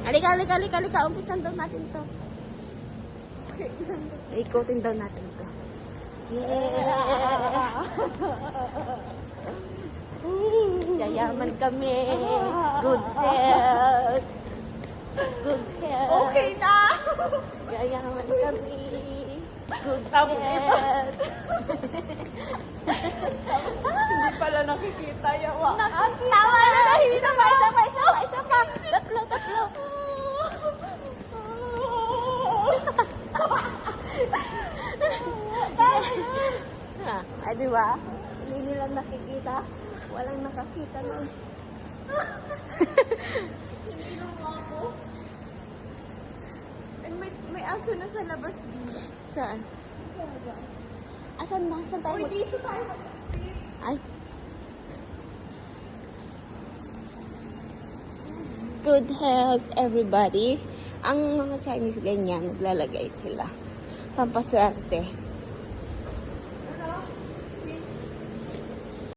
Halika, halika, halika, halika. Umpisan daw natin to. Ikutin daw natin to. Yeah! Yayaman kami. Good health. Good health. Okay na! Yayaman kami. Good Tapos health. Hindi pala nakikita yawa. Tama na. Isa pa, isa pa, isa pa, isa pa. Tatlo, tatlo. Di ba? Hindi nila nakikita. Walang nakakita nun. Hindi naman ako. Eh, may aso na sa labas dito. Saan? Asan na? Saan tayo? Uy, dito tayo mag-sit. Ay. Good health, everybody. Ang mga Chinese ganyan, naglalagay sila. Pampaswerte.